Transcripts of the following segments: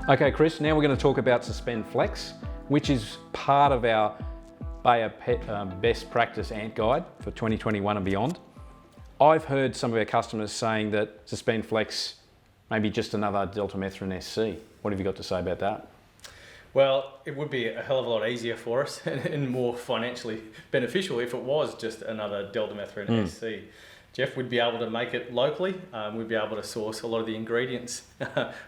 Okay, Chris, now we're going to talk about Suspend Flexx, which is part of our Bayer Best Practice Ant Guide for 2021 and beyond. I've heard some of our customers saying that Suspend Flexx may be just another deltamethrin SC. What have you got to say about that? Well, it would be a hell of a lot easier for us and more financially beneficial if it was just another deltamethrin SC. Jeff, we'd be able to make it locally. We'd be able to source a lot of the ingredients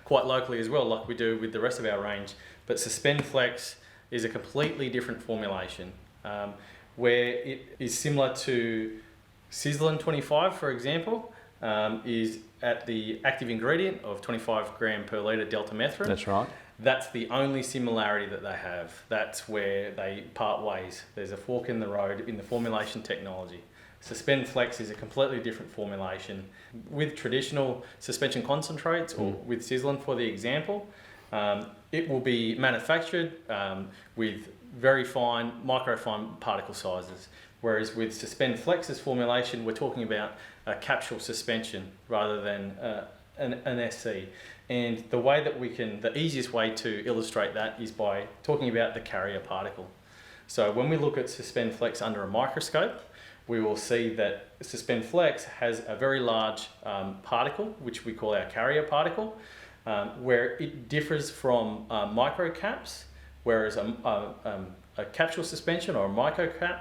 quite locally as well, like we do with the rest of our range. But Suspend Flexx is a completely different formulation where it is similar to Sizzlin 25, for example, is at the active ingredient of 25 gram per litre deltamethrin. That's right. That's the only similarity that they have. That's where they part ways. There's a fork in the road in the formulation technology. Suspend Flexx is a completely different formulation. With traditional suspension concentrates, or with Sizzlin for the example, it will be manufactured with very fine, microfine particle sizes. Whereas with Suspend Flexx's formulation, we're talking about a capsule suspension rather than an SC. And the way that the easiest way to illustrate that is by talking about the carrier particle. So when we look at Suspend Flexx under a microscope, we will see that Suspend Flexx has a very large particle, which we call our carrier particle, where it differs from microcaps, whereas a capsule suspension or a microcap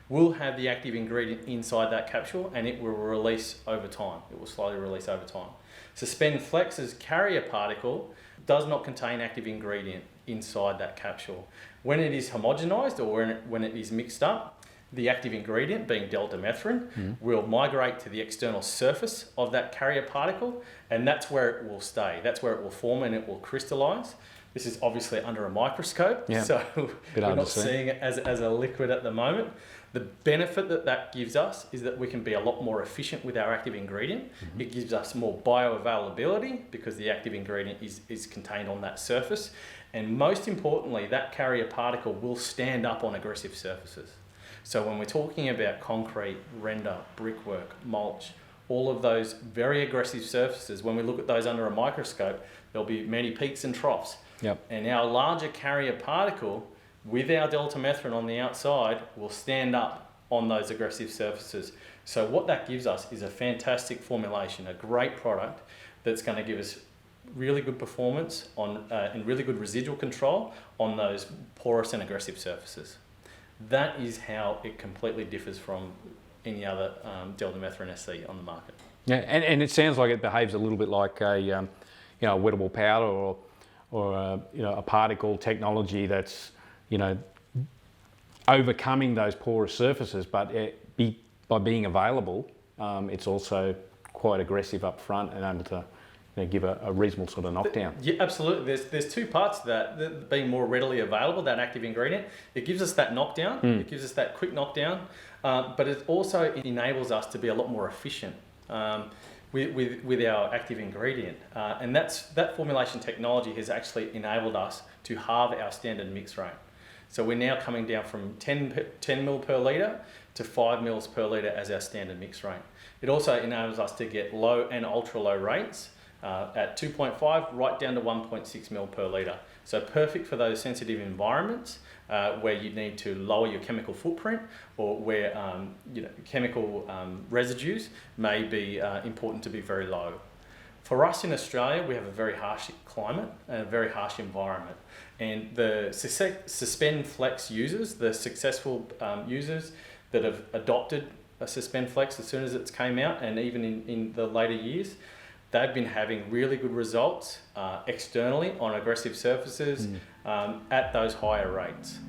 will have the active ingredient inside that capsule and it will release over time. It will slowly release over time. Suspend Flexx's carrier particle does not contain active ingredient inside that capsule. When it is homogenized or when it is mixed up, the active ingredient, being deltamethrin, will migrate to the external surface of that carrier particle, and that's where it will stay. That's where it will form and it will crystallize. This is obviously under a microscope, so we're not seeing it as a liquid at the moment. The benefit that gives us is that we can be a lot more efficient with our active ingredient. It gives us more bioavailability because the active ingredient is contained on that surface. And most importantly, that carrier particle will stand up on aggressive surfaces. So when we're talking about concrete, render, brickwork, mulch, all of those very aggressive surfaces, when we look at those under a microscope, there'll be many peaks and troughs. Yep. And our larger carrier particle with our deltamethrin on the outside will stand up on those aggressive surfaces. So what that gives us is a fantastic formulation, a great product that's going to give us really good performance and really good residual control on those porous and aggressive surfaces. That is how it completely differs from any other deltamethrin SC on the market. Yeah, and it sounds like it behaves a little bit like a wettable powder or a particle technology that's overcoming those porous surfaces, but by being available, it's also quite aggressive up front and able to give a reasonable sort of knockdown. Yeah, absolutely. There's two parts to that. Being more readily available, that active ingredient, it gives us that knockdown, it gives us that quick knockdown, but it also enables us to be a lot more efficient with our active ingredient. And that formulation technology has actually enabled us to halve our standard mix rate. So we're now coming down from 10 mil per litre to 5 mils per litre as our standard mix rate. It also enables us to get low and ultra low rates at 2.5 right down to 1.6 mil per litre. So perfect for those sensitive environments where you need to lower your chemical footprint or where chemical residues may be important to be very low. For us in Australia, we have a very harsh climate and a very harsh environment. And the Suspend Flexx users, the successful users that have adopted a Suspend Flexx as soon as it's came out and even in the later years, they've been having really good results externally on aggressive surfaces at those higher rates.